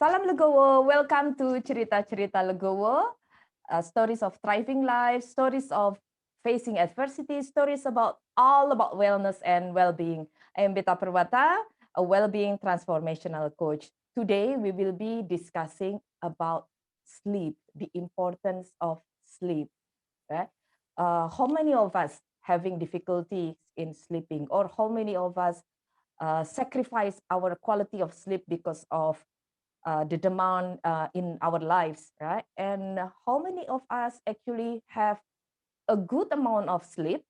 Salam Legowo, welcome to Cerita-Cerita Legowo, stories of thriving life, stories of facing adversity, stories about all about wellness and well-being. I am Beta Perwata, a well-being transformational coach. Today, we will be discussing about sleep, the importance of sleep. Right? How many of us having difficulties in sleeping, or how many of us sacrifice our quality of sleep because of the demand in our lives, right? And how many of us actually have a good amount of sleep,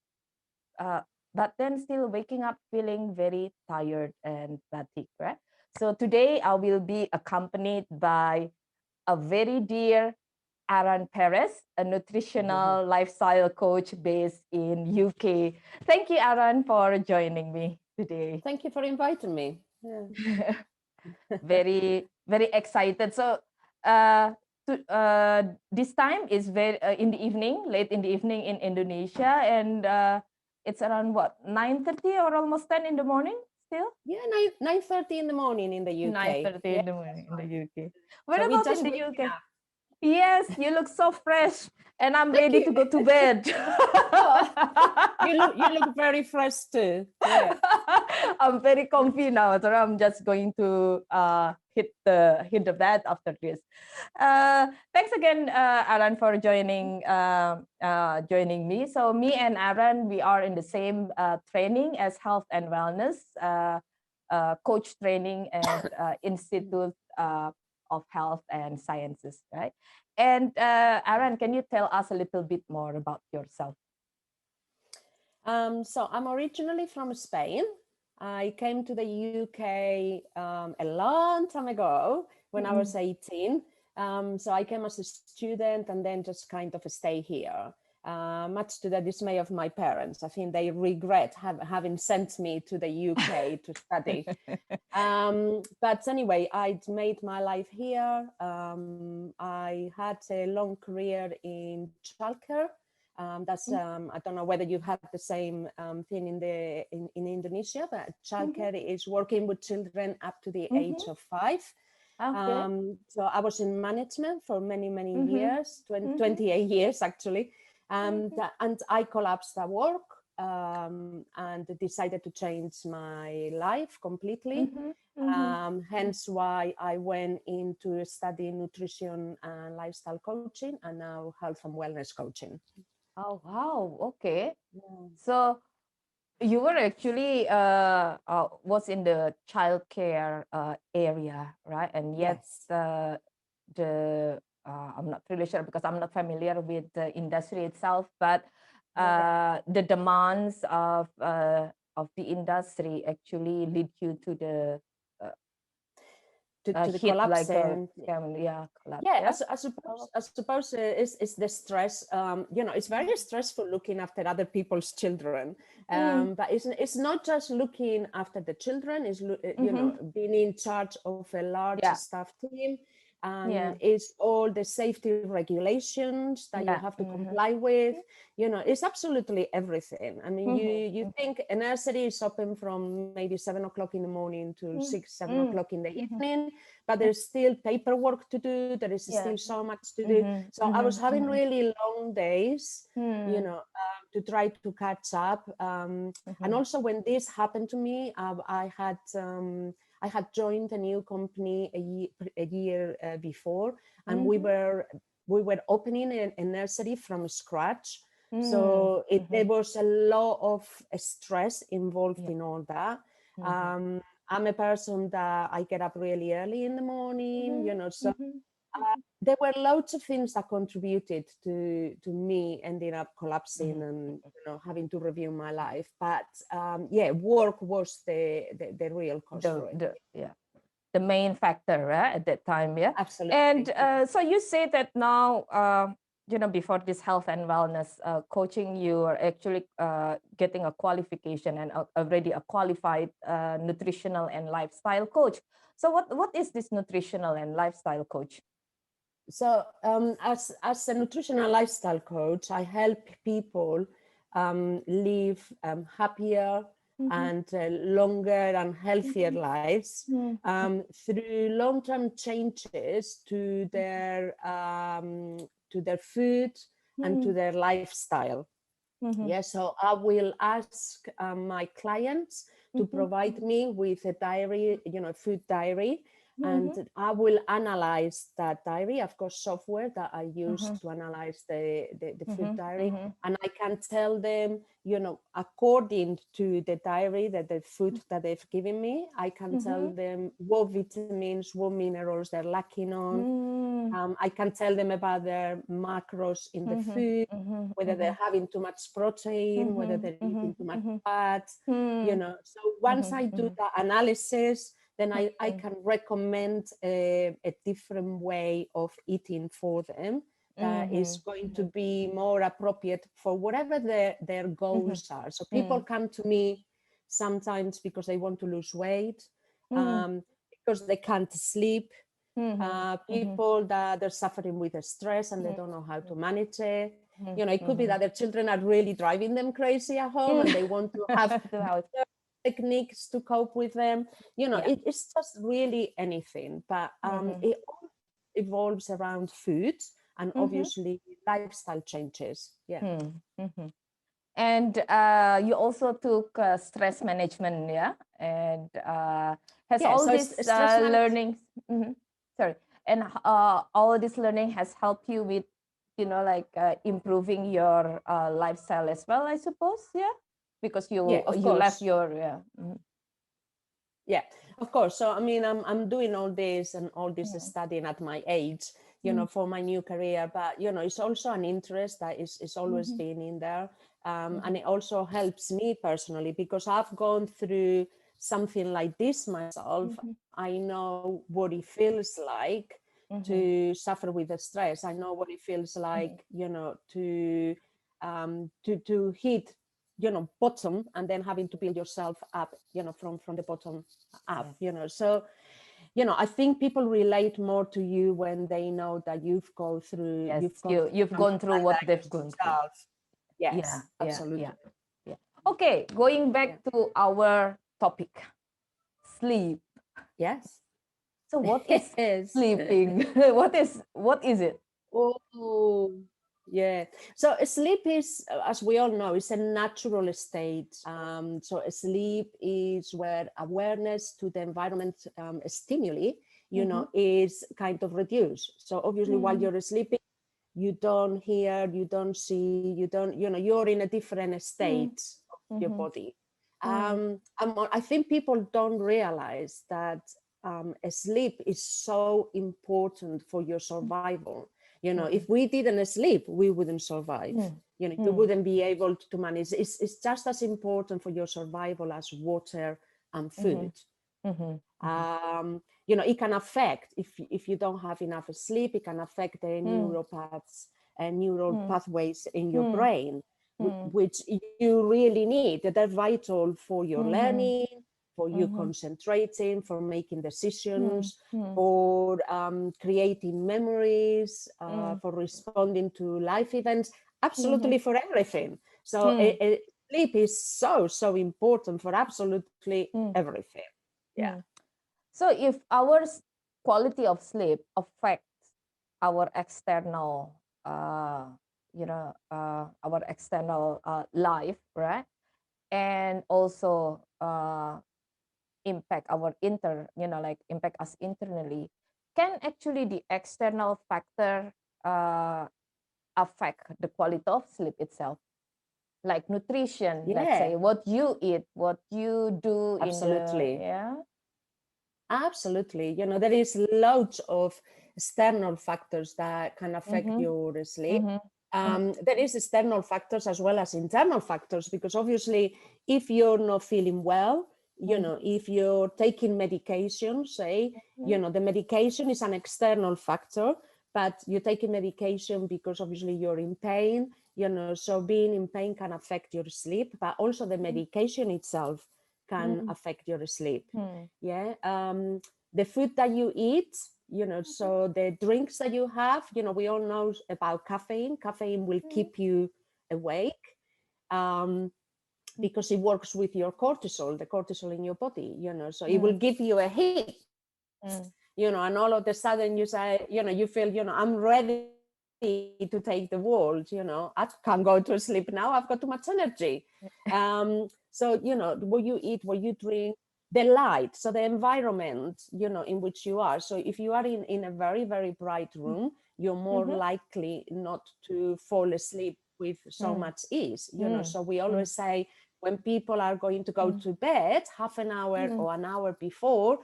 but then still waking up feeling very tired and fatigued, right? So today I will be accompanied by a very dear Aran Perez, a nutritional lifestyle coach based in UK. Thank you, Aran, for joining me today. Thank you for inviting me. Yeah. very excited. So this time is very in the evening, late in the evening in Indonesia, and it's around what 9:30 or almost 10 in the morning still. Yeah, 9:30 in the morning in the UK. 9:30 Yeah, in the morning in the fine. UK. What So we about in just the waking UK? up. Yes, you look so fresh, and I'm Thank ready you. to go to bed. Oh, you look very fresh too. Yeah. I'm very comfy now, so I'm just going to hit the bed after this. Thanks again, Aran, for joining me. So me and Aran, we are in the same training as health and wellness coach training at Institute of Health and Sciences, right? And Aran, can you tell us a little bit more about yourself? So I'm originally from Spain. I came to the UK a long time ago when I was 18. So I came as a student and then just kind of stay here. Much to the dismay of my parents. I think they regret having sent me to the UK to study. But anyway, I'd made my life here. I had a long career in childcare. I don't know whether you've had the same thing in Indonesia, but childcare is working with children up to the age of 5. Okay. So I was in management for many years, 28 Mm-hmm. years actually. And I collapsed at work and decided to change my life completely. Hence why I went into studying nutrition and lifestyle coaching and now health and wellness coaching. Oh, wow. Okay. Yeah. So you were actually was in the childcare area, right? And yet Yes. the I'm not really sure because I'm not familiar with the industry itself, but the demands of the industry actually lead you to the To the hit collapse like a and collapse. yeah, Yeah. I suppose it's the stress. It's very stressful looking after other people's children, Mm. but it's not just looking after the children. It's Mm-hmm. being in charge of a large Yeah. staff team. Yeah. It's all the safety regulations that you Yeah. have to Mm-hmm. comply with. It's absolutely everything. I mean, you Mm-hmm. think a nursery is open from maybe 7 o'clock in the morning to Mm-hmm. 6, 7 o'clock in the Mm-hmm. evening, but there's still paperwork to do. There is Yeah. still so much to do. Mhm, So I was mhm, having mhm, really long days, hmm, to try to catch up. And mhm, also when this happened to me, I had joined a new company a year before, and we mhm, were opening a nursery from scratch. mm, So there mhm. was a lot of stress involved Yeah. in all that. Mhm, Um, I'm a person that I get up really early in the morning, mhm, so mhm, mhm, there were loads of things that contributed to me ending up collapsing mhm. and having to review my life. But yeah, work was the real cause for it. Yeah, the main factor, right, at that time, yeah. And Absolutely. so you say that now, before this health and wellness coaching, you are actually getting a qualification and already a qualified nutritional and lifestyle coach. So what is this nutritional and lifestyle coach? So as a nutritional lifestyle coach, I help people live happier, and longer and healthier lives through long-term changes to their food and to their lifestyle. Yeah, so I will ask my clients to provide me with a diary, a food diary, and I will analyze that diary. I've got software that I use to analyze the food diary, and I can tell them, according to the diary, that the food that they've given me, I can tell them what vitamins, what minerals they're lacking on. I can tell them about their macros in the food, whether they're having too much protein, whether they're eating too much fat, So once I do that analysis, then I can recommend a different way of eating for them that is going to be more appropriate for whatever their goals are. So people come to me sometimes because they want to lose weight, because they can't sleep, people that they're suffering with stress and they don't know how to manage it. It could be that their children are really driving them crazy at home and they want to have techniques to cope with them. It's just really anything, but it all evolves around food and obviously lifestyle changes. And you also took stress management, and has all so these learnings sorry, and all this learning has helped you with improving your lifestyle as well, I suppose. Because you left your Yeah, of course. So I mean, I'm doing all this studying at my age, for my new career. But it's also an interest that is always been in there, and it also helps me personally because I've gone through something like this myself. I know what it feels like to suffer with the stress. I know what it feels like, to hit bottom and then having to build yourself up from the bottom up. So I think people relate more to you when they know that you've gone through you've gone through what they've gone through. Yes, absolutely. Okay, going back to our topic, sleep. Yes. So what is sleeping? what is it? Yeah. So sleep is, as we all know, it's a natural state. So sleep is where awareness to the environment stimuli, is kind of reduced. So obviously while you're sleeping, you don't hear, you don't see, you don't, you're in a different state of your body. I think people don't realize that sleep is so important for your survival. If we didn't sleep, we wouldn't survive. You wouldn't be able to manage. It's just as important for your survival as water and food. It can affect, if you don't have enough sleep, it can affect the neuropaths and neural pathways in your brain, which you really need. They're vital for your learning, for you concentrating, for making decisions, for creating memories, for responding to life events, absolutely for everything. So sleep is so important for absolutely everything. Yeah. So if our quality of sleep affects our external, our external life, right? And also impact our impact us internally, can actually the external factor affect the quality of sleep itself, like nutrition? Let's say what you eat, what you do. Absolutely. Absolutely. There is loads of external factors that can affect your sleep. There is external factors as well as internal factors, because obviously if you're not feeling well, if you're taking medication, say, the medication is an external factor, but you're taking medication because obviously you're in pain, so being in pain can affect your sleep, but also the medication itself can affect your sleep. The food that you eat, so the drinks that you have, we all know about caffeine will keep you awake. because it works with your cortisol, the cortisol in your body, so it will give you a hit, and all of a sudden you say, you feel, I'm ready to take the world, I can't go to sleep now, I've got too much energy. So, what you eat, what you drink, the light, so the environment, in which you are. So if you are in a very, very bright room, you're more likely not to fall asleep with so much ease, so we always say, when people are going to go to bed, half an hour or an hour before,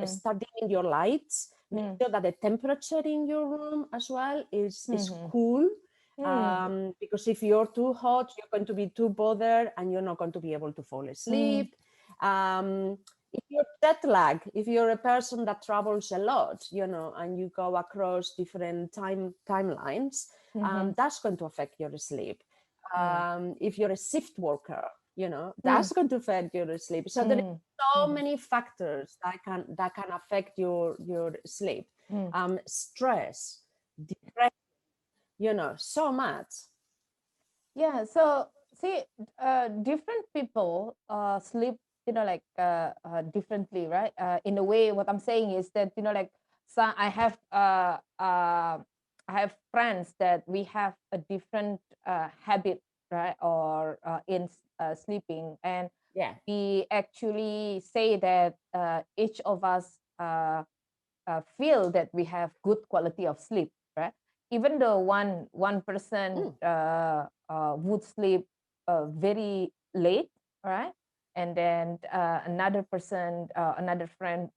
start dimming your lights, make sure that the temperature in your room as well is cool. Because if you're too hot, you're going to be too bothered and you're not going to be able to fall asleep. If you're jet lag, if you're a person that travels a lot, and you go across different timelines, that's going to affect your sleep. If you're a shift worker, that's going to affect your sleep. So there are so many factors that can affect your sleep. Stress, depression, so much. Yeah, so see, different people sleep, differently, right? In a way, what I'm saying is that, like, so I have friends that we have a different habit, right, or in sleeping, and Yeah. we actually say that each of us feel that we have good quality of sleep, right? Even though one person would sleep very late, right? And then another person, another friend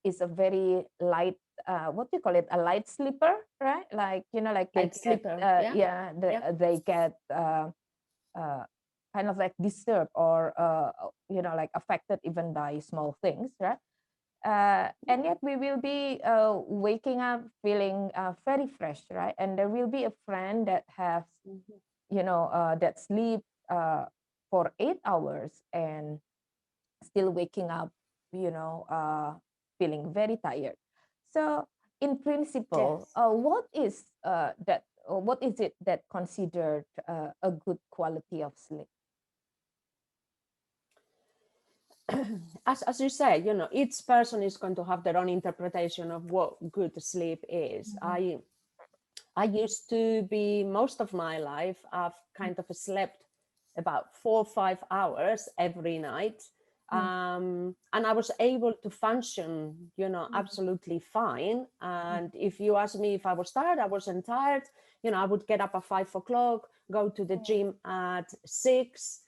is a very light, what do you call it? A light sleeper, right? Like, like they Light get, sleeper, yeah. they get uh, kind of like disturbed or, like affected even by small things, right? And yet we will be waking up feeling very fresh, right? And there will be a friend that has, that sleep for 8 hours and still waking up, feeling very tired. So, in principle, Yes. what is it that considered a good quality of sleep? As you say, each person is going to have their own interpretation of what good sleep is. I used to be, most of my life, I've kind of slept about 4 or 5 hours every night. And I was able to function, absolutely fine. And if you ask me if I was tired, I wasn't tired. I would get up at 5 o'clock, go to the gym at 6,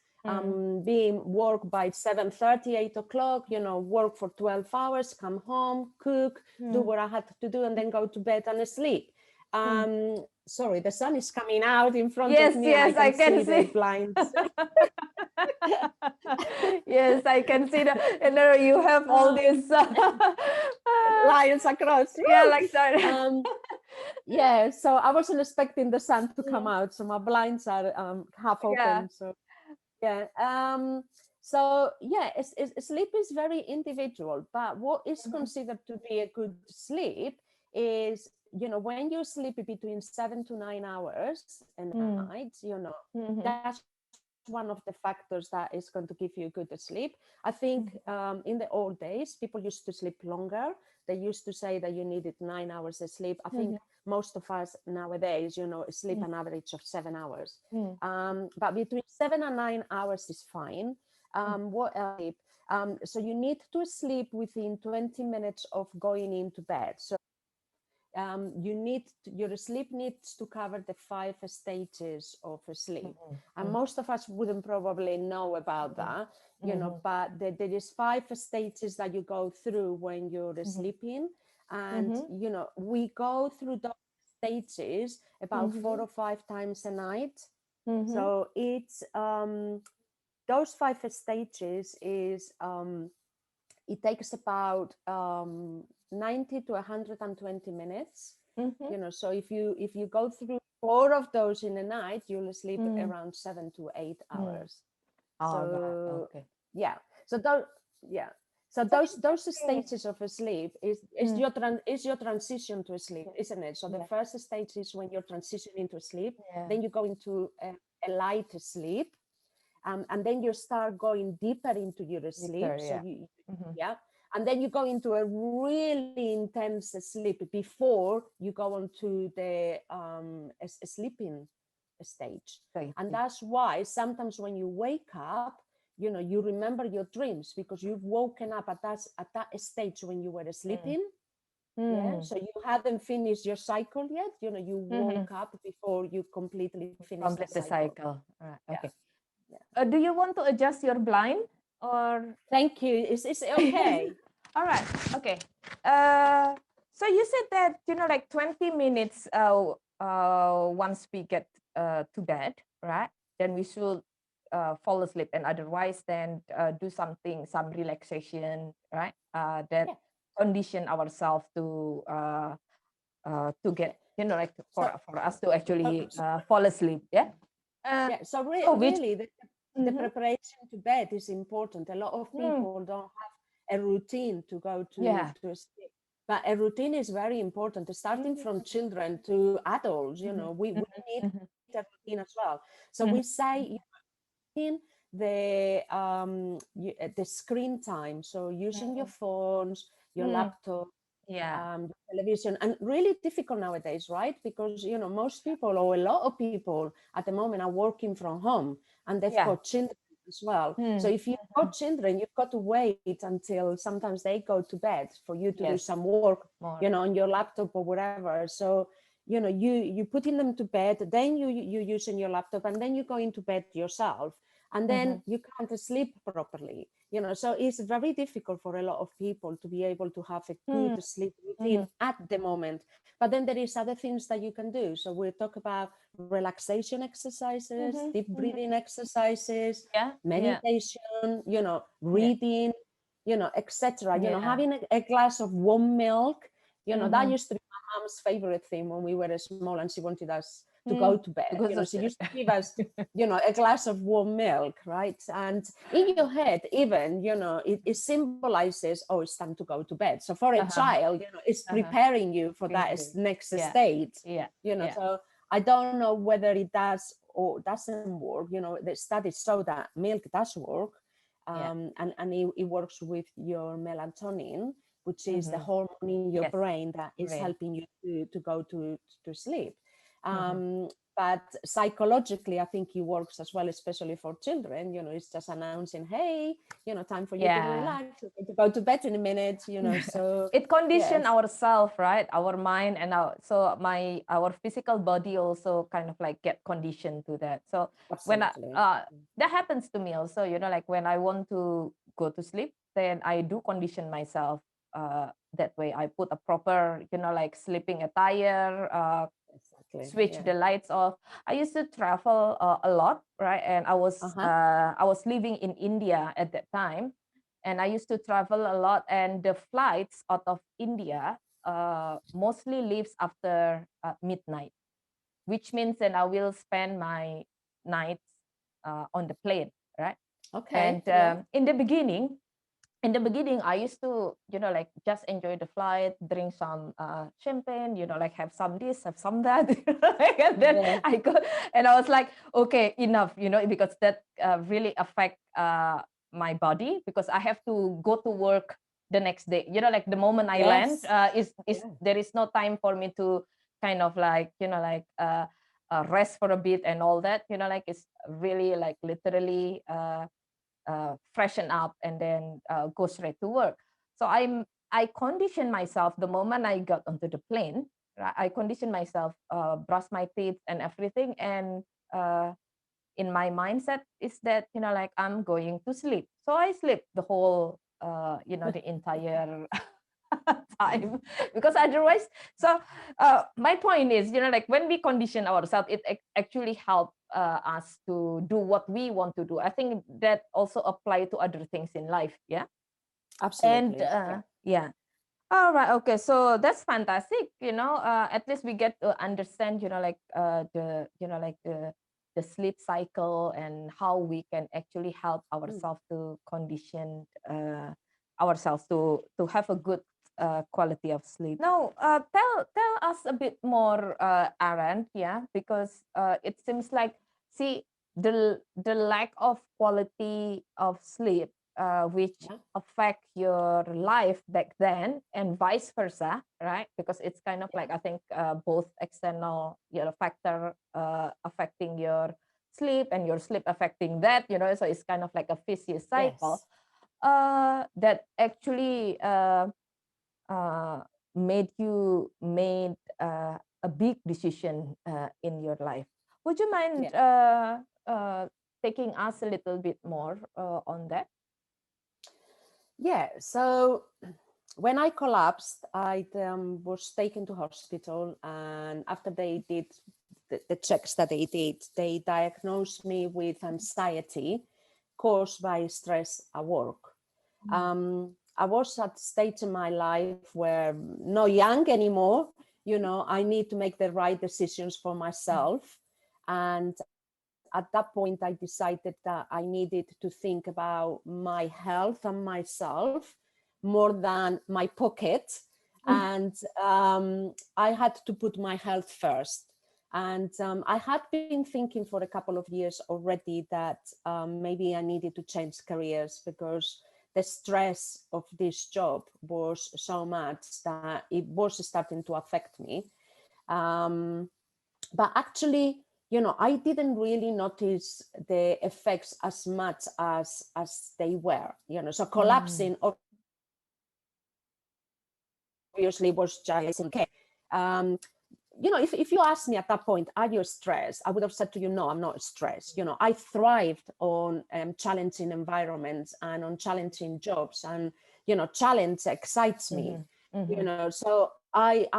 being work by 7:30, 8 o'clock, work for 12 hours, come home, cook, do what I had to do, and then go to bed and sleep. Sorry, the sun is coming out in front of me, and I can see the blinds. Yes, I can see that. And you have all these lines across. Yeah, like that. Yeah, so I wasn't expecting the sun to come out, so my blinds are half Yeah. open. So yeah, so yeah, sleep is very individual, but what is considered to be a good sleep is, when you sleep between 7 to 9 hours a night, that's one of the factors that is going to give you good sleep. I think in the old days, people used to sleep longer. They used to say that you needed 9 hours of sleep. I think most of us nowadays, sleep an average of 7 hours. But between 7 and 9 hours is fine. What else? So you need to sleep within 20 minutes of going into bed. So your sleep needs to cover the 5 stages of sleep, and most of us wouldn't probably know about that, but there is 5 stages that you go through when you're sleeping, and we go through those stages about 4 or 5 times a night. So it's those 5 stages is it takes about 90 to 120 minutes. So if you go through 4 of those in a night, you'll sleep around 7 to 8 hours. All right. So Okay. yeah, so those yeah, so those stages of sleep is your transition to sleep, isn't it? So the first stage is when you're transitioning to sleep, then you go into a light sleep, and then you start going deeper into your sleep. Deeper, So yeah. you, Mhm. yeah, and then you go into a really intense sleep before you go on to the sleeping stage. I And see. that's why sometimes when you wake up, you know, you remember your dreams because you've woken up at that stage when you were sleeping. Yeah, Mm. so you haven't finished your cycle yet. You know, you Mhm. woke up before you completely finished the Complete the cycle. cycle. All right. Yeah, Okay. yeah. Do you want to adjust your blind or? Thank you. Is it okay? All right. Okay. Uh, so you said that, like 20 minutes once we get to bed, right? Then we should fall asleep, and otherwise then do something, some relaxation, right? That Yeah, condition ourselves to yeah. get, like So, for us to so, actually so fall asleep. Yeah. Uh, yeah. So so which really, the Mhm. preparation to bed is important. A lot of Mm, people don't have a routine to go yeah. to sleep, but a routine is very important. Starting Mm, from children to adults, you mhm, know, we mhm, need mhm, a routine as well. So we mhm, say in the screen time, so using your mhm, phones, your mm, laptop, yeah. the television, and really difficult nowadays, right? Because you know most people or a lot of people at the moment are working from home and they've Yeah. got children as well. So Mm, if you've got children, you've got to wait until sometimes they go to bed for you to do yes. some work, More. you know, on your laptop or whatever. So you know you putting them to bed, then you using your laptop, and then you go into bed yourself, and then Mhm, you can't sleep properly, you know. So it's very difficult for a lot of people to be able to have a mm, good sleep routine mhm, at the moment. But then there is other things that you can do. So we'll talk about relaxation exercises, mhm, deep mhm. breathing exercises, Yeah. Yeah. meditation, you know, Yeah. reading, you know, etc. You know, Yeah. having a glass of warm milk, you know, that Mhm. used to be my mom's favorite thing when we were small and she wanted us to go Mm. to bed. You Because know, of she used to give us, you know, a glass of warm milk, right? And in your head, even, you know, it symbolizes, oh, it's time to go to bed. So for a Uh-huh. child, you know, it's Uh-huh. preparing you for that Really. next Yeah. state, Yeah. you know. Yeah. So I don't know whether it does or doesn't work. You know, the studies show that milk does work, Yeah. and it works with your melatonin, which is the Mhm. hormone in your Yes. brain that is Brain. helping you to go to sleep. Mhm. But psychologically, I think it works as well, especially for children. You know, it's just announcing, hey, you know, time for you to Yeah. relax, you're going to go to bed in a minute, you know. So It condition yes, ourselves, right? Our mind and our physical body also kind of like get conditioned to that. So when absolutely. that happens to me also, like when I want to go to sleep, then I do condition myself that way. I put a proper, like sleeping attire, Exactly. switch Yeah. the lights off. I used to travel a lot, right? And Uh-huh. I was living in India at that time, and I used to travel a lot. And the flights out of India mostly leaves after midnight, which means then I will spend my nights on the plane, right? Okay. And Yeah. in the beginning I used to like just enjoy the flight, drink some champagne, like have some this, have some that. And then Yeah. I go, and I was like, okay, enough, because that really affect my body, because I have to go to work the next day, like the moment I land, Yes. is Yeah. there is no time for me to kind of like rest for a bit and all that, like it's really like literally freshen up and then go straight to work. So I conditioned myself the moment I got onto the plane. Right? I conditioned myself, brush my teeth and everything, and uh, in my mindset is that like I'm going to sleep. So I sleep the whole the entire time, because otherwise. So my point is, like when we condition ourselves, it actually help us to do what we want to do. I think that also apply to other things in life. Yeah. And Absolutely. Yeah. yeah. All right. Okay. So that's fantastic. At least we get to understand, like the sleep cycle and how we can actually help Mm. ourselves to condition ourselves to have a good quality of sleep. Now, tell us a bit more, Aran. Yeah, because it seems like, see, the lack of quality of sleep, which Yeah. affect your life back then, and vice versa, right? Because it's kind of Yeah. like, I think, both external, factor affecting your sleep, and your sleep affecting that, so it's kind of like a vicious cycle Yes. that actually uh, made a big decision in your life. Would you Yeah. mind taking us a little bit more on that? Yeah. So when I collapsed, I was taken to hospital, and after they did the checks that they did, they diagnosed me with anxiety caused by stress at work. I was at a stage in my life where not young anymore. I need to make the right decisions for myself. And at that point, I decided that I needed to think about my health and myself more than my pocket. And I had to put my health first. And I had been thinking for a couple of years already that maybe I needed to change careers, because the stress of this job was so much that it was starting to affect me. Um, but actually, I didn't really notice the effects as much as they were. So collapsing obviously was just if you asked me at that point, are you stressed? I would have said to you, no, I'm not stressed. I thrived on challenging environments and on challenging jobs, and challenge excites me. So I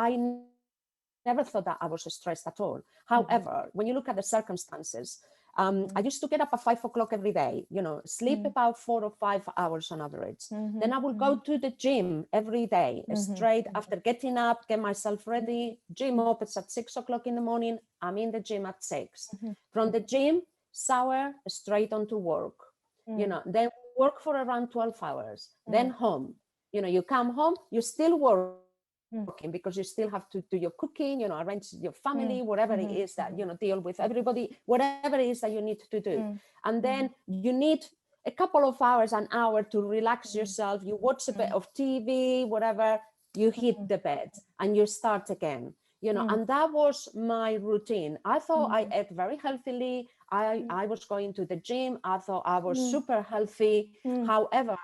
never thought that I was stressed at all. However, when you look at the circumstances, I used to get up at 5 o'clock every day, sleep about 4 or 5 hours on average. Then I will go to the gym every day, straight after getting up, get myself ready. Gym opens at 6 o'clock in the morning. I'm in the gym at 6. From the gym, shower, straight on to work. Then work for around 12 hours. Then home. You come home, you're still working because you still have to do your cooking, arrange your family, whatever it is that, deal with everybody, whatever it is that you need to do. And then you need a couple of hours, an hour to relax yourself. You watch a bit of TV, whatever, you hit the bed and you start again. And that was my routine. I thought I ate very healthily. I was going to the gym. I thought I was super healthy. However,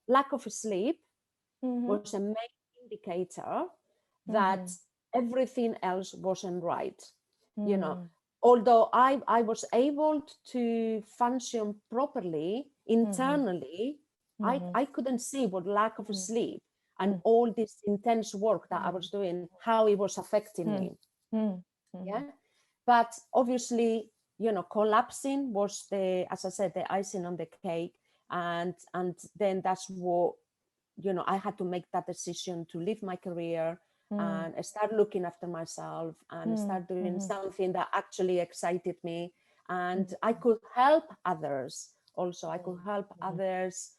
lack of sleep was a main indicator that everything else wasn't right. You know, Although I was able to function properly internally, I couldn't see what lack of sleep and all this intense work that I was doing, how it was affecting me. Yeah. But obviously, collapsing was as I said, the icing on the cake. And then that's what, I had to make that decision to leave my career and start looking after myself and start doing something that actually excited me. And I could help others also. I could help others,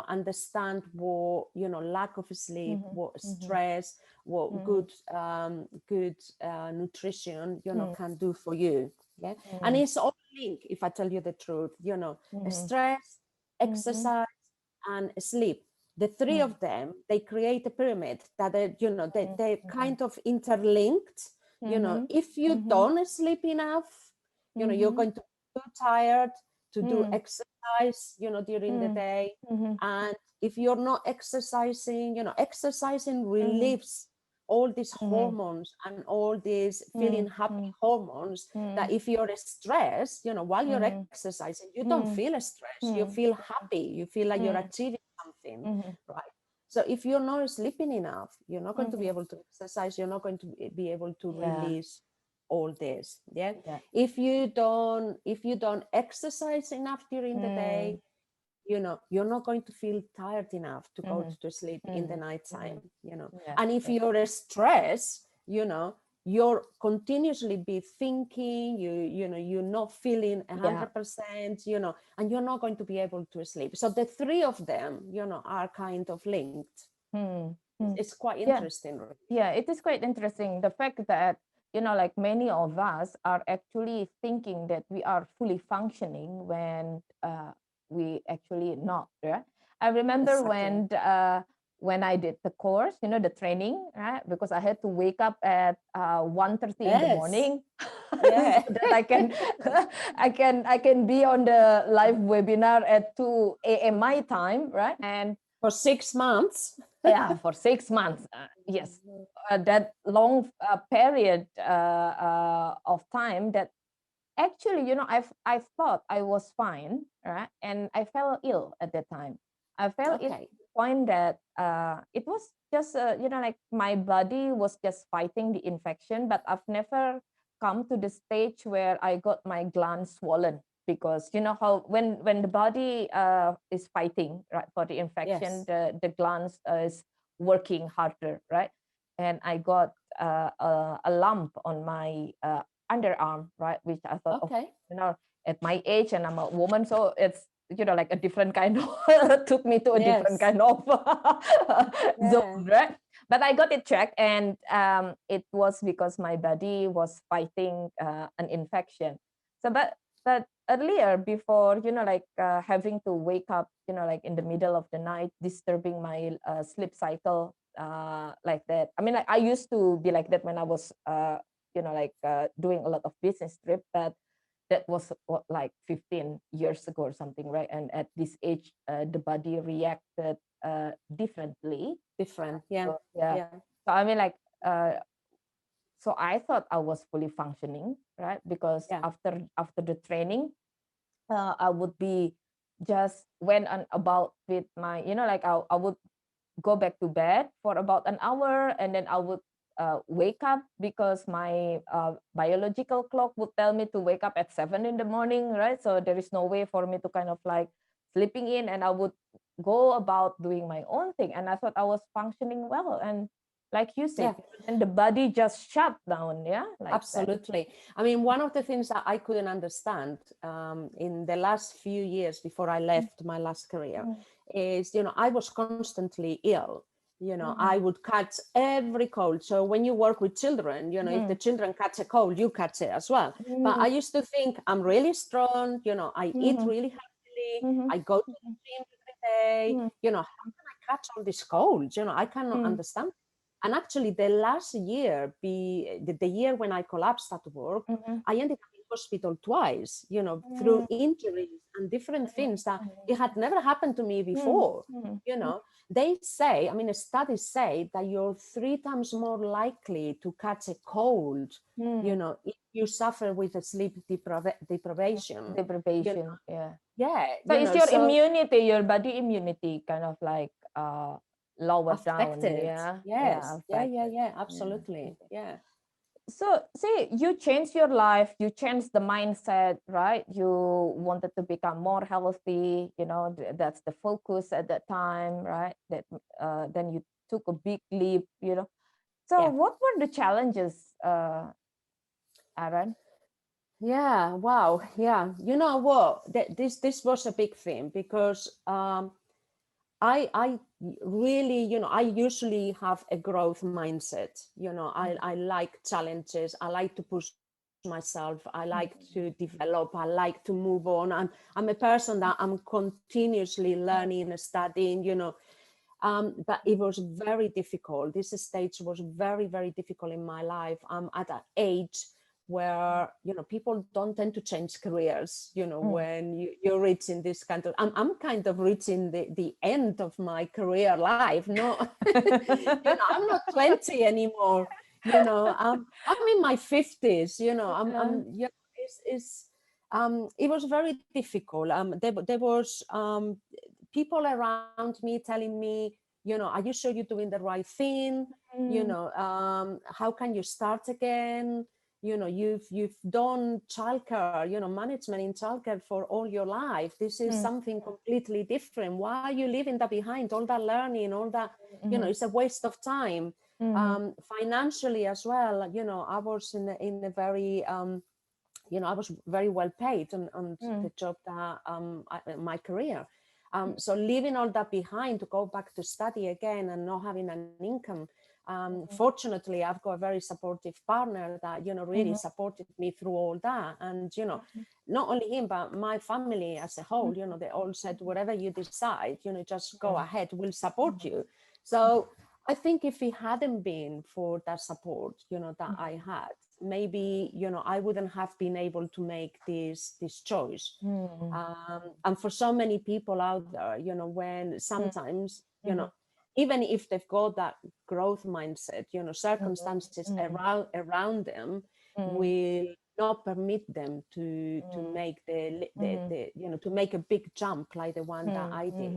understand what, lack of sleep, what stress, what good nutrition, can do for you. Yeah. And it's all linked, if I tell you the truth, stress, exercise, and sleep. The three of them, they create a pyramid that they kind of interlinked. If you don't sleep enough, you're going to be too tired to do exercise, during the day. And if you're not exercising, exercising relieves all these hormones and all these feeling happy hormones, that if you're stressed, while you're exercising, you don't feel stressed, you feel happy, you feel like you're achieving something, right? So if you're not sleeping enough, you're not going to be able to exercise, you're not going to be able to release all this. Yeah. If you don't exercise enough during the day, you're not going to feel tired enough to go to sleep in the nighttime. And if you're stressed, you're continuously be thinking, you're not feeling 100%, and you're not going to be able to sleep. So the three of them, are kind of linked. It's quite Yeah. interesting. Yeah, it is quite interesting. The fact that, like many of us are actually thinking that we are fully functioning when we actually not. Right? I remember Exactly. when I did the course, the training, right? Because I had to wake up at 1:30 in the Yes. morning so Yeah. that I can be on the live webinar at 2 a.m. my time, right? And For 6 months. yeah, for 6 months. Yes, that long period of time that actually, I thought I was fine, right? And I fell ill at that time. I fell ill to Okay. the point that it was just, like my body was just fighting the infection, but I've never come to the stage where I got my glands swollen, because you know how when the body is fighting, right, for the infection, Yes. the glands is working harder, right? And I got a lump on my underarm, right? Which I thought, oh, Okay. you know, at my age and I'm a woman, so it's like a different kind of took me to a different Yes. kind of Yeah. zone, right? But I got it checked, and it was because my body was fighting an infection. So, but earlier, before like having to wake up, like in the middle of the night, disturbing my sleep cycle, like that. I mean, like, I used to be like that when I was like doing a lot of business trip, but that was what, like 15 years ago or something, right? And at this age, the body reacted differently. Different. Yeah. So, yeah. Yeah. So I mean, like, uh, so I thought I was fully functioning, right? Because Yeah. after the training, I would be just went on about with my, like I would go back to bed for about an hour, and then I would wake up because my biological clock would tell me to wake up at 7 in the morning, right? So there is no way for me to kind of like sleeping in, and I would go about doing my own thing, and I thought I was functioning well. And like you said, Yeah. and the body just shut down, yeah, like that. Absolutely. I mean, one of the things that I couldn't understand in the last few years before I left my last career Mm, is, I was constantly ill. I mm, would catch every cold. So when you work with children, if the mm, children catch a cold, you catch it as well. But mm, I used to think I'm really strong, I eat mm, really healthily, mm, I go to the gym every day, mm, how can I catch all these colds? I cannot mm, understand. And actually, the last year, the year when I collapsed at work, mm, I ended up in hospital twice, through mm, injuries and different things that mm, it had never happened to me mm, before. mm, You know, they say, I mean, studies say that you're 3 times more likely to catch a cold, mm. if you suffer with a sleep deprivation. You know, Deprivation, yeah. yeah, So is your so immunity, your body immunity kind of like lowered down, affected. yeah, yeah, Yes, affected, yeah, yeah. absolutely, yeah. So see, you changed your life, you changed the mindset, right? You wanted to become more healthy, that's the focus at that time, right? That then you took a big leap. So Yeah. what were the challenges, Aran? Yeah, wow. Yeah. You know what? This was a big thing because I really, I usually have a growth mindset. I like challenges. I like to push myself. I like to develop. I like to move on. I'm a person that I'm continuously learning and studying, but it was very difficult. This stage was very, very difficult in my life. I'm at an age where people don't tend to change careers Mm. when you're reaching this kind of I'm kind of reaching the end of my career life. No, I'm not 20 anymore. I'm in my 50s. It was very difficult. There was people around me telling me, are you sure you're doing the right thing? Mm, How can you start again? You've done childcare, management in childcare for all your life. This is mm, something completely different. Why are you leaving that behind? All that learning, all that, mhm, it's a waste of time. mhm, Financially as well, I was in a very I was very well paid on mm, the job that my career. So leaving all that behind to go back to study again and not having an income. Fortunately, I've got a very supportive partner that, really supported me through all that. And, not only him, but my family as a whole, they all said, whatever you decide, just go ahead, we'll support you. So I think if it hadn't been for that support, that I had, maybe, I wouldn't have been able to make this choice. And for so many people out there, when sometimes, even if they've got that growth mindset, circumstances around them will not permit them to make the to make a big jump like the one that I did.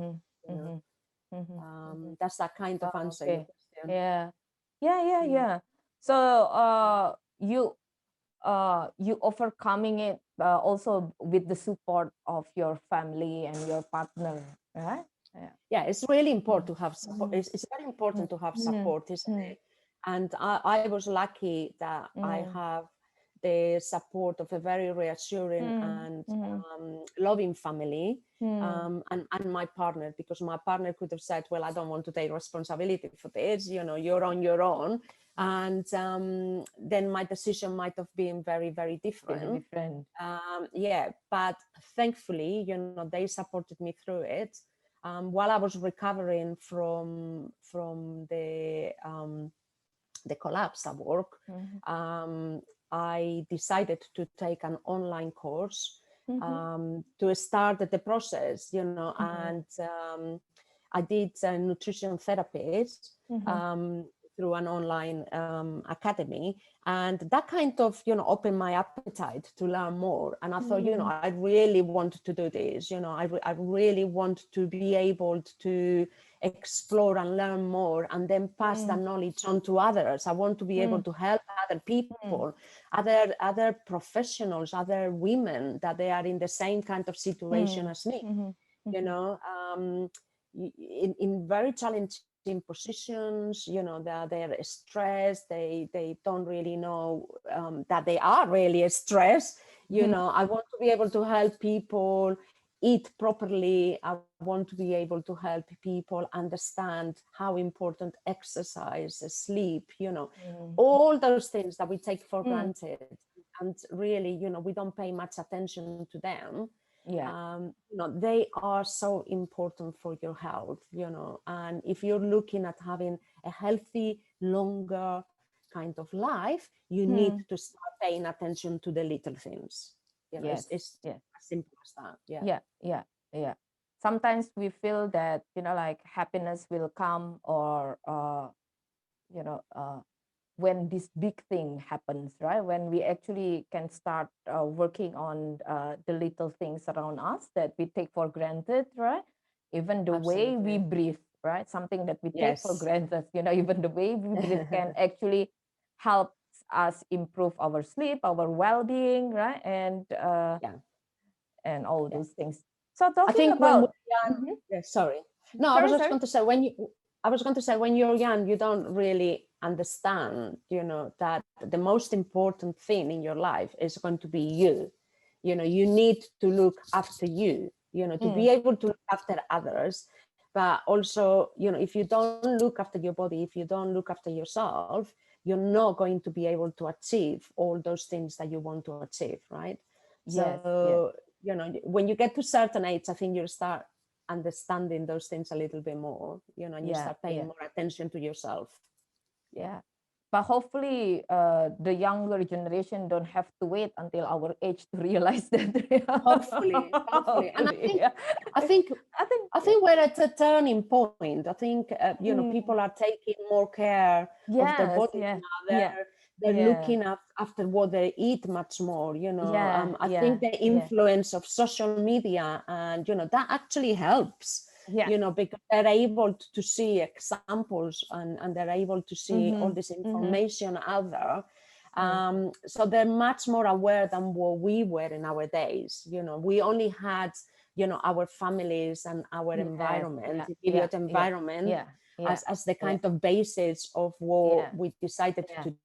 That's that kind of answer your question. Yeah. So you overcoming it also with the support of your family and your partner, right? Yeah, it's really important to have support. It's very important to have support, isn't it? And I was lucky that I have the support of a very reassuring and loving family, and my partner, because my partner could have said, well, I don't want to take responsibility for this, you're on your own. And then my decision might have been very, very different. But thankfully, they supported me through it. While I was recovering from the collapse at work, I decided to take an online course to start the process, and I did a nutrition therapist through an online academy, and that kind of opened my appetite to learn more. And I thought, I really want to do this, I really want to be able to explore and learn more and then pass that knowledge on to others. I want to be able to help other people, other professionals, other women that they are in the same kind of situation as me, in very challenging positions, that they're stressed, they don't really know that they are really stressed. I want to be able to help people eat properly. I want to be able to help people understand how important exercise, sleep, all those things that we take for granted, and really, we don't pay much attention to them. They are so important for your health, and if you're looking at having a healthy, longer kind of life, you need to start paying attention to the little things. It's as simple as that. Yeah. Sometimes we feel that like happiness will come, or when this big thing happens, right? When we actually can start working on the little things around us that we take for granted, right? Even the way we breathe, right? Something that we take for granted, even the way we breathe can actually help us improve our sleep, our well-being, right? And all those things. So talking about, sorry. No, I was just going to say, when you're young, you don't really understand, that the most important thing in your life is going to be you. You need to look after you, to be able to look after others. But also, if you don't look after your body, if you don't look after yourself, you're not going to be able to achieve all those things that you want to achieve, right? So, when you get to certain age, I think you start understanding those things a little bit more, and you start paying more attention to yourself. But hopefully the younger generation don't have to wait until our age to realize that. Hopefully. And I think we're at a turning point. I think people are taking more care of their body now. They're looking after what they eat much more. I think the influence of social media, and that actually helps. Because they're able to see examples, and they're able to see all this information out there. So they're much more aware than what we were in our days. We only had, our families and our environment, immediate environment, as the kind of basis of what we decided to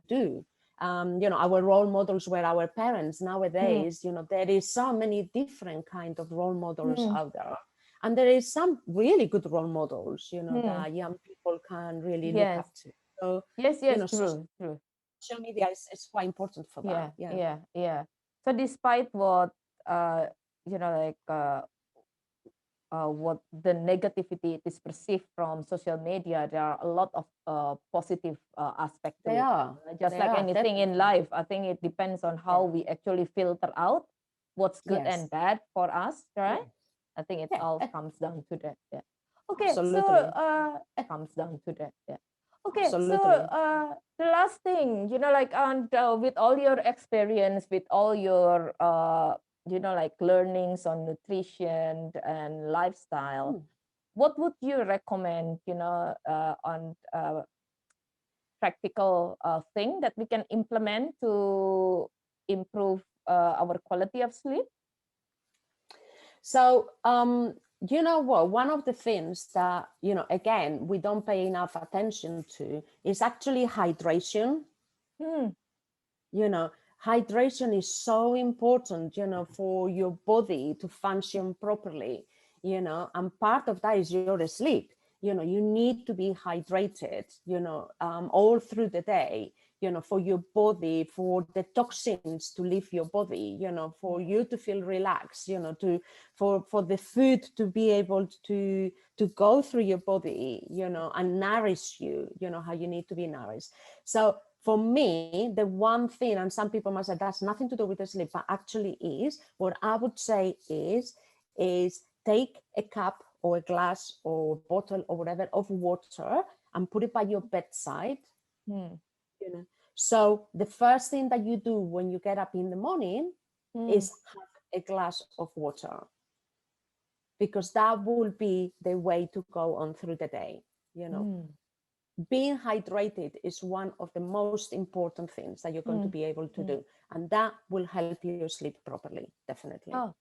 do. Our role models were our parents. Nowadays, there is so many different kind of role models out there. And there is some really good role models, that young people can really look Yes. up to. So, Yes, true, true. social media is quite important for that. Yeah. So despite what like what the negativity is perceived from social media, there are a lot of positive aspect to They it. are. Just They like are, anything in definitely. life, I think it depends on how we actually filter out what's good Yes. and bad for us, right? Yes. I think it Yeah, all comes down to that. Yeah. Okay, so absolutely. comes down to that. Yeah. Okay, so Absolutely. the last thing, like, and with all your experience, with all your like learnings on nutrition and lifestyle, what would you recommend, on practical thing that we can implement to improve our quality of sleep? So, you know what? One of the things that, again, we don't pay enough attention to is actually hydration. Hmm. You know, hydration is so important, for your body to function properly, and part of that is your sleep. You need to be hydrated, all through the day, for your body, for the toxins to leave your body, for you to feel relaxed, for the food to be able to go through your body, and nourish you, how you need to be nourished. So for me, the one thing, and some people might say that's nothing to do with the sleep, but actually is, what I would say is take a cup or a glass or bottle or whatever of water and put it by your bedside. Hmm. So the first thing that you do when you get up in the morning Hmm. is have a glass of water, because that will be the way to go on through the day. Hmm. Being hydrated is one of the most important things that you're going to Hmm. be able to Hmm. do, and that will help you sleep properly, definitely. Oh,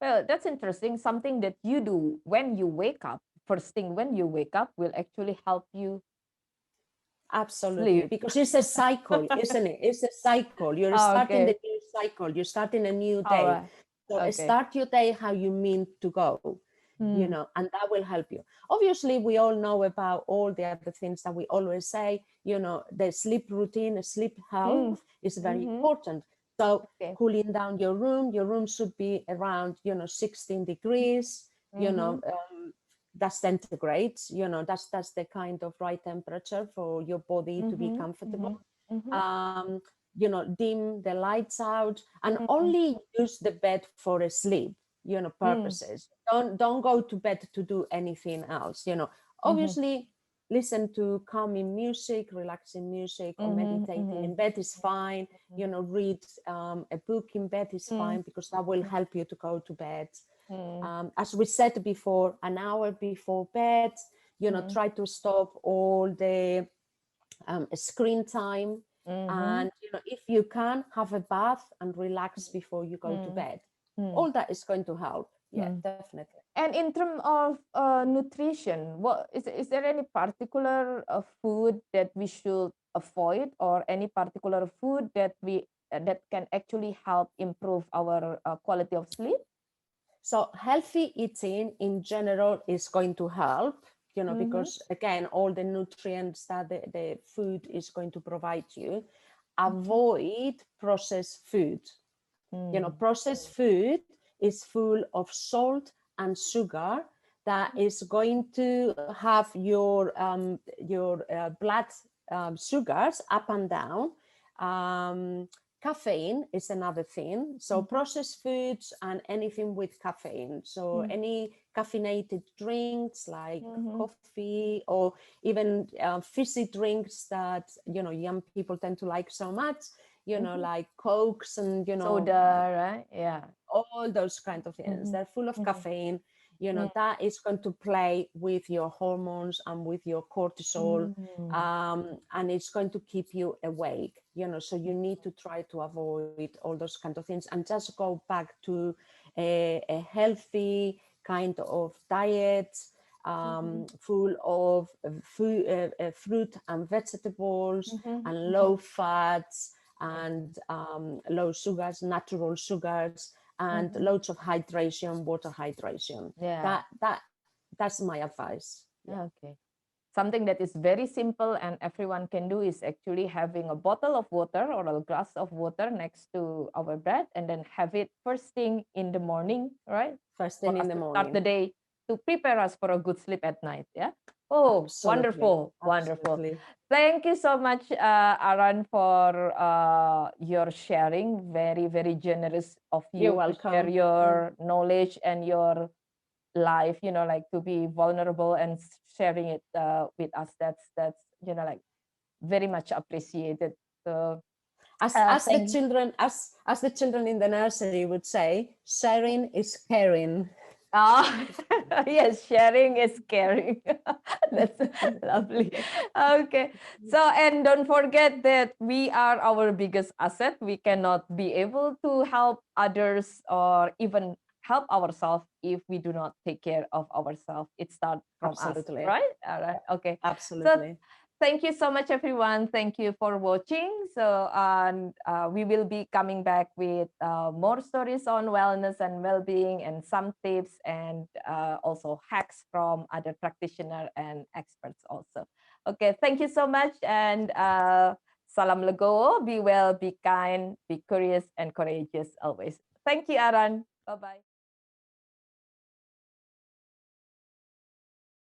well, that's interesting. Something that you do when you wake up, first thing when you wake up, will actually help you Absolutely, sleep. because it's a cycle, isn't it? It's a cycle. You're Oh, starting the okay. new cycle, you're starting a new All day. right. So Okay. start your day how you mean to go, Hmm. and that will help you. Obviously, we all know about all the other things that we always say, the sleep routine, sleep Hmm. health is very Mm-hmm. important. So Okay. cooling down your room should be around, 16 degrees, Mm-hmm. that's centigrade, that's the kind of right temperature for your body to be Mm-hmm. comfortable. Mm-hmm. Mm-hmm. um Dim the lights out and Mm-hmm. only use the bed for sleep, purposes. Don't go to bed to do anything else. Mm-hmm. Obviously, listen to calming music, relaxing music, or Mm-hmm. meditating Mm-hmm. in bed is fine. Read a book in bed is Mm-hmm. fine, because that will help you to go to bed. Mm-hmm. As we said before, an hour before bed, try to stop all the screen time. Mm-hmm. And if you can, have a bath and relax before you go to bed. Mm-hmm. All that is going to help. Yeah, Mm-hmm. definitely. And in terms of nutrition, what is there any particular food that we should avoid, or any particular food that we that can actually help improve our quality of sleep? So healthy eating in general is going to help, Mm-hmm. because again, all the nutrients that the food is going to provide you. Avoid processed food. Mm-hmm. Processed food is full of salt and sugar that is going to have your blood sugars up and down. Um, Caffeine is another thing. So processed foods and anything with caffeine. So Mm-hmm. any caffeinated drinks like Mm-hmm. coffee, or even fizzy drinks that young people tend to like so much, Mm-hmm. like Cokes and, Soda, right? Yeah. all those kind of things. Mm-hmm. They're full of Mm-hmm. caffeine. That is going to play with your hormones and with your cortisol. Mm-hmm. And it's going to keep you awake, so you need to try to avoid all those kind of things and just go back to a healthy kind of diet, full of fruit and vegetables and low fats and low sugars, natural sugars, and loads of hydration, water hydration. Yeah. That's my advice. Okay. Something that is very simple and everyone can do is actually having a bottle of water or a glass of water next to our bed, and then have it first thing in the morning, right? First For thing in us the to start the morning. day, to prepare us for a good sleep at night. Yeah. Oh, Absolutely. wonderful, wonderful. Absolutely. Thank you so much, Aran, for your sharing. Very, very generous of You're you to share welcome. your knowledge and your life, like to be vulnerable and sharing it with us. That's like very much appreciated. So As the thank children, as the children in the nursery would say, sharing is caring. Ah, yes, sharing is caring. That's lovely. Okay. So, and don't forget that we are our biggest asset. We cannot be able to help others or even help ourselves if we do not take care of ourselves. It starts from us, Absolutely. right? All right. Okay. So, Absolutely. thank you so much, everyone. Thank you for watching. So, and we will be coming back with more stories on wellness and well-being, and some tips, and also hacks from other practitioners and experts also. Okay, thank you so much, and Salam Legowo. Be well, be kind, be curious, and courageous always. Thank you, Aran. Bye-bye.